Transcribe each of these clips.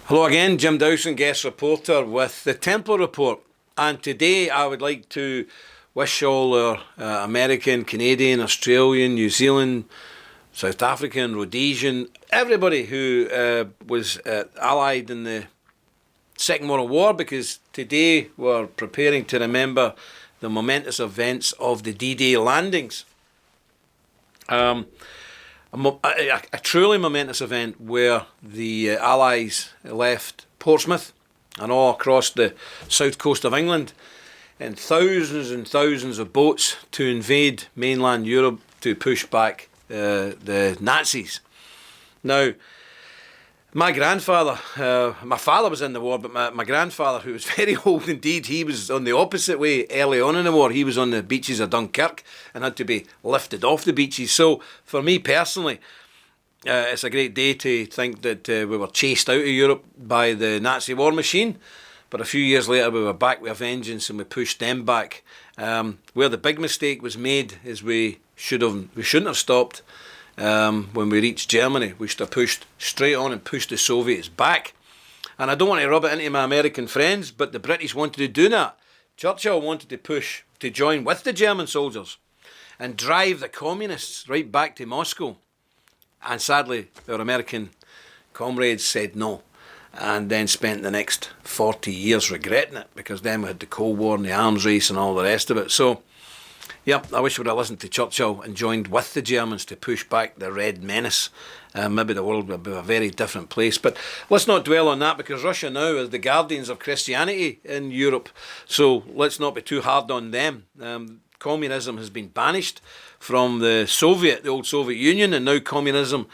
Hello again, Jim Dowson, guest reporter with the Templar report. And today I would like to wish all our American, Canadian, Australian, New Zealand, South African, Rhodesian, everybody who was allied in the Second World War, because today we're preparing to remember the momentous events of the D-Day landings. A truly momentous event where the Allies left Portsmouth and all across the south coast of England in thousands and thousands of boats to invade mainland Europe to push back the Nazis. Now, my grandfather, my father was in the war, but my grandfather, who was very old indeed, he was on the opposite way early on in the war. He was on the beaches of Dunkirk and had to be lifted off the beaches. So for me personally, it's a great day to think that we were chased out of Europe by the Nazi war machine. But a few years later we were back with a vengeance and we pushed them back. Where the big mistake was made is we shouldn't have stopped. When we reached Germany, we should have pushed straight on and pushed the Soviets back. And I don't want to rub it into my American friends, but the British wanted to do that. Churchill wanted to push to join with the German soldiers and drive the communists right back to Moscow. And sadly, our American comrades said no, and then spent the next 40 years regretting it, because then we had the Cold War and the arms race and all the rest of it. So yep, I wish we would have listened to Churchill and joined with the Germans to push back the Red Menace. Maybe the world would be a very different place. But let's not dwell on that, because Russia now is the guardians of Christianity in Europe. So let's not be too hard on them. Communism has been banished from the old Soviet Union, and now communism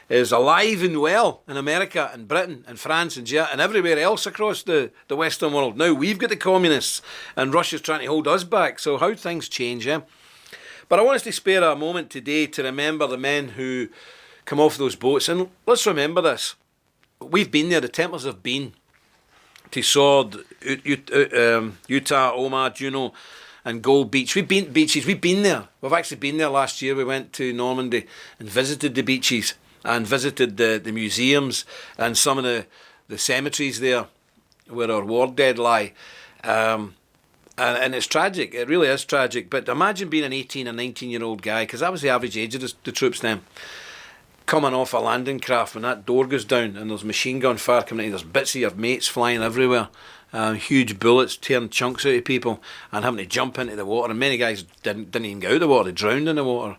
is alive and well in America and Britain and France and everywhere else across the Western world. Now we've got the communists and Russia's trying to hold us back. So how things change, eh? But I want us to spare a moment today to remember the men who come off those boats. And let's remember this. We've been there, the Templars have been to Sword, Utah, Omaha, Juneau and Gold Beach. We've been beaches, we've been there. We've actually been there last year. We went to Normandy and visited the beaches and visited the museums and some of the cemeteries there where our war dead lie. And it's tragic, it really is tragic. But imagine being an 18 or 19-year-old guy, because that was the average age of the troops then, coming off a landing craft when that door goes down and there's machine gun fire coming in, there's bits of your mates flying everywhere, huge bullets tearing chunks out of people, and having to jump into the water. And many guys didn't even get out of the water, they drowned in the water.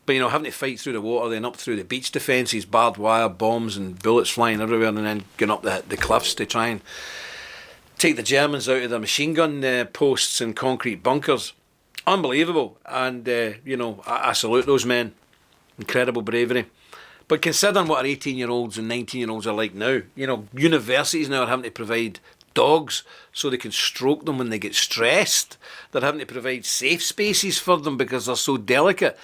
But you know, having to fight through the water, then up through the beach defences, barbed wire, bombs and bullets flying everywhere, and then going up the cliffs to try and take the Germans out of their machine gun posts and concrete bunkers. Unbelievable. And, I salute those men. Incredible bravery. But considering what our 18-year-olds and 19-year-olds are like now, universities now are having to provide dogs so they can stroke them when they get stressed. They're having to provide safe spaces for them because they're so delicate.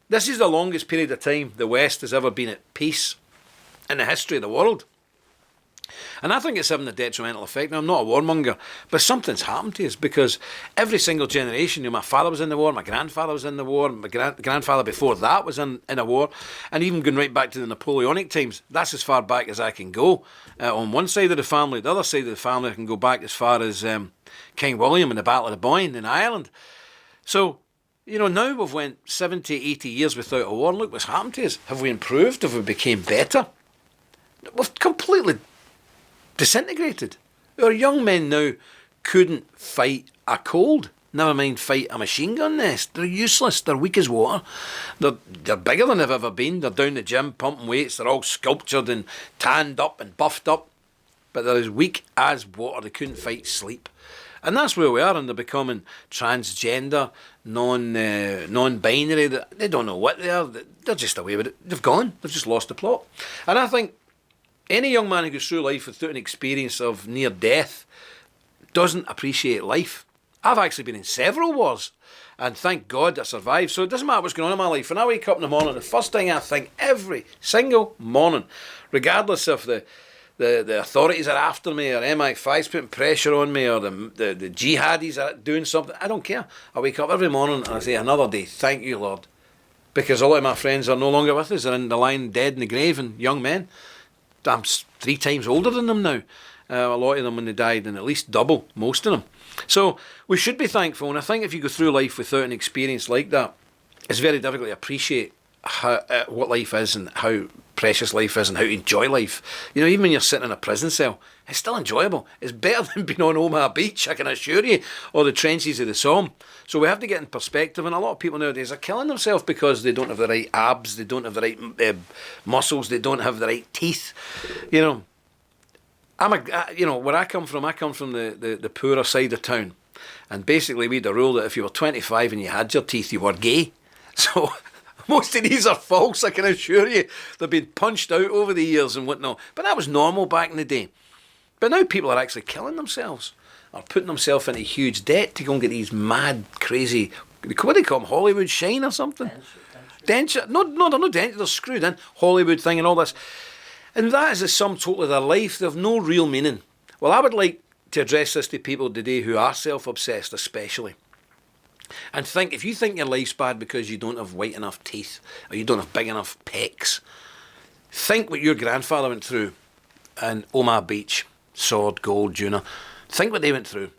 This is the longest period of time the West has ever been at peace in the history of the world. And I think it's having a detrimental effect. Now, I'm not a warmonger, but something's happened to us, because every single generation, my father was in the war, my grandfather was in the war, my grandfather before that was in a war, and even going right back to the Napoleonic times, that's as far back as I can go. On one side of the family, the other side of the family, I can go back as far as King William and the Battle of the Boyne in Ireland. So, now we've went 70, 80 years without a war, and look what's happened to us. Have we improved? Have we become better? We've completely disintegrated. Our young men now couldn't fight a cold, never mind fight a machine gun nest. They're useless, they're weak as water. They're bigger than they've ever been. They're down the gym pumping weights, they're all sculptured and tanned up and buffed up, but they're as weak as water. They couldn't fight sleep. And that's where we are, and they're becoming transgender, non-binary. They don't know what they are. They're just away with it. They've gone. They've just lost the plot. And I think any young man who goes through life without an experience of near death doesn't appreciate life. I've actually been in several wars, and thank God I survived. So it doesn't matter what's going on in my life. When I wake up in the morning, the first thing I think every single morning, regardless of the authorities are after me, or MI5's putting pressure on me, or the jihadis are doing something, I don't care. I wake up every morning and I say, another day, thank you, Lord. Because a lot of my friends are no longer with us. They're in the line dead in the grave, and young men. I'm 3 times older than them now. A lot of them when they died, and at least double, most of them. So we should be thankful, and I think if you go through life without an experience like that, it's very difficult to appreciate what life is and how precious life is and how to enjoy life. You know, even when you're sitting in a prison cell, it's still enjoyable. It's better than being on Omaha Beach, I can assure you, or the trenches of the Somme. So we have to get in perspective, and a lot of people nowadays are killing themselves because they don't have the right abs, they don't have the right muscles, they don't have the right teeth. You know, where I come from the poorer side of town, and basically we had a rule that if you were 25 and you had your teeth, you were gay. So most of these are false, I can assure you. They've been punched out over the years and whatnot. But that was normal back in the day. But now people are actually killing themselves, or putting themselves into huge debt to go and get these mad, crazy, what do they call them, Hollywood shine or something? Denture. No, they're not denture, they're screwed in. Hollywood thing and all this. And that is the sum total of their life. They have no real meaning. Well, I would like to address this to people today who are self-obsessed especially. And think, if you think your life's bad because you don't have white enough teeth or you don't have big enough pecs, think what your grandfather went through in Omaha Beach, Sword, Gold, Juna. Think what they went through.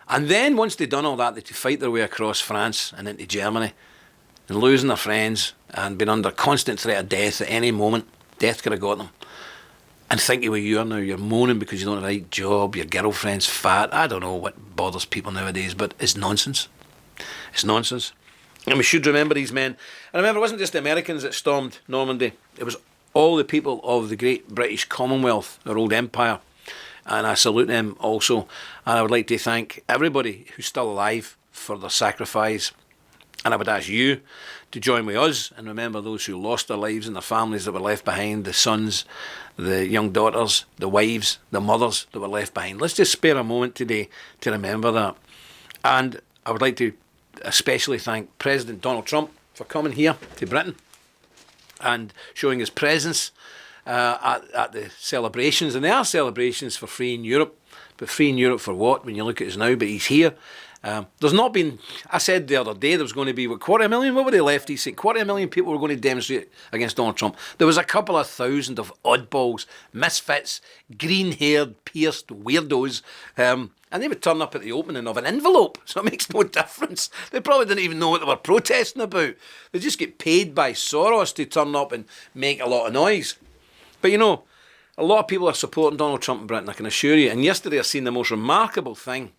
And then once they'd done all that, they had to fight their way across France and into Germany and losing their friends and being under constant threat of death at any moment. Death could have got them. And think of where you are now. You're moaning because you don't have the right job, your girlfriend's fat. I don't know what bothers people nowadays, but it's nonsense. It's nonsense. And we should remember these men. And remember, it wasn't just the Americans that stormed Normandy. It was all the people of the great British Commonwealth, their old empire. And I salute them also. And I would like to thank everybody who's still alive for their sacrifice. And I would ask you to join with us and remember those who lost their lives and their families that were left behind, the sons, the young daughters, the wives, the mothers that were left behind. Let's just spare a moment today to remember that. And I would like to especially thank President Donald Trump for coming here to Britain and showing his presence at the celebrations. And they are celebrations for freeing Europe. But freeing Europe for what when you look at us now? But he's here. There's not been, I said the other day there was going to be, 250,000, what were they left? He said 250,000 people were going to demonstrate against Donald Trump. There was a couple of thousand of oddballs, misfits, green-haired, pierced weirdos, and they would turn up at the opening of an envelope, so it makes no difference. They probably didn't even know what they were protesting about. They just get paid by Soros to turn up and make a lot of noise. But you know, a lot of people are supporting Donald Trump in Britain, I can assure you. And yesterday I seen the most remarkable thing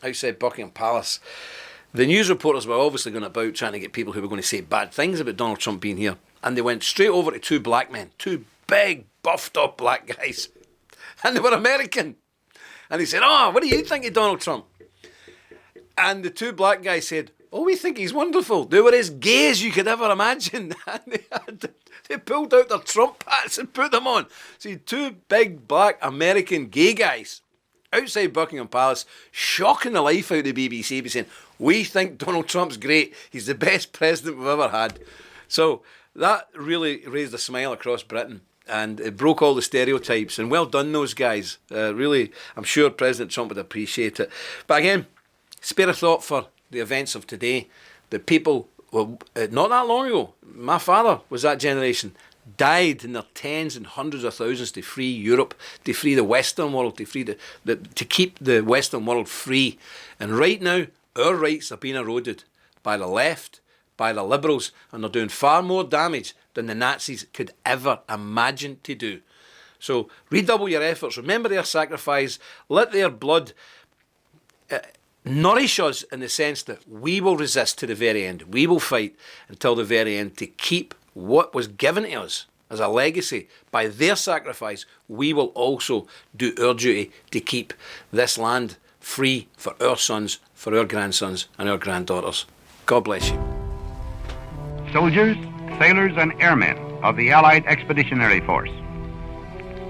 outside Buckingham Palace. The news reporters were obviously going about trying to get people who were going to say bad things about Donald Trump being here. And they went straight over to 2 black men, 2 big, buffed up black guys. And they were American. And they said, what do you think of Donald Trump? And the 2 black guys said, we think he's wonderful. They were as gay as you could ever imagine. And they pulled out their Trump hats and put them on. See, 2 big black American gay guys outside Buckingham Palace, shocking the life out of the BBC by saying, we think Donald Trump's great. He's the best president we've ever had. So that really raised a smile across Britain. And it broke all the stereotypes. And well done, those guys. Really, I'm sure President Trump would appreciate it. But again, spare a thought for the events of today. The people, well, not that long ago, my father was that generation, died in their tens and hundreds of thousands to free Europe, to free the Western world, to free to keep the Western world free. And right now, our rights are being eroded by the left, by the liberals, and they're doing far more damage than the Nazis could ever imagine to do. So redouble your efforts. Remember their sacrifice. Let their blood nourish us in the sense that we will resist to the very end. We will fight until the very end to keep what was given to us as a legacy. By their sacrifice, we will also do our duty to keep this land free for our sons, for our grandsons and our granddaughters. God bless you. Soldiers, sailors and airmen of the Allied Expeditionary Force,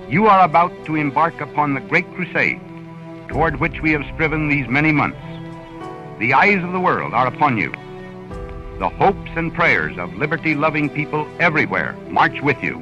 you are about to embark upon the great crusade toward which we have striven these many months. The eyes of the world are upon you. The hopes and prayers of liberty-loving people everywhere march with you.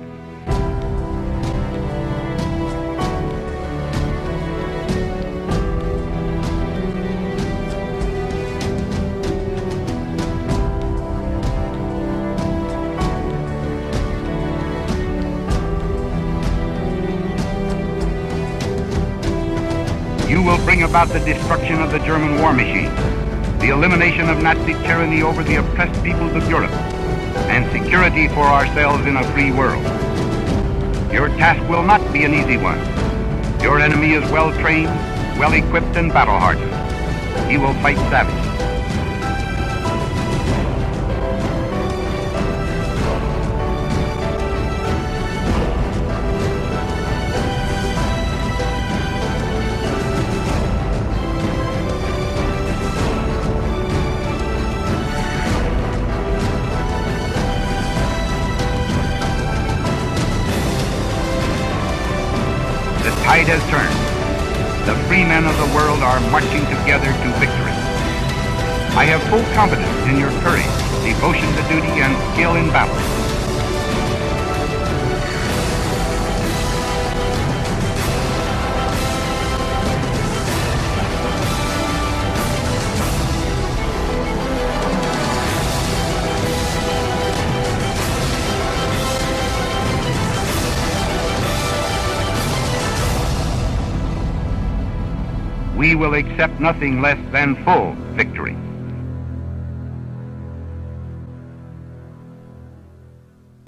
will bring about the destruction of the German war machine, the elimination of Nazi tyranny over the oppressed peoples of Europe, and security for ourselves in a free world. Your task will not be an easy one. Your enemy is well trained, well equipped, and battle hardened. He will fight savagely. The tide has turned. The free men of the world are marching together to victory. I have full confidence in your courage, devotion to duty, and skill in battle. We will accept nothing less than full victory.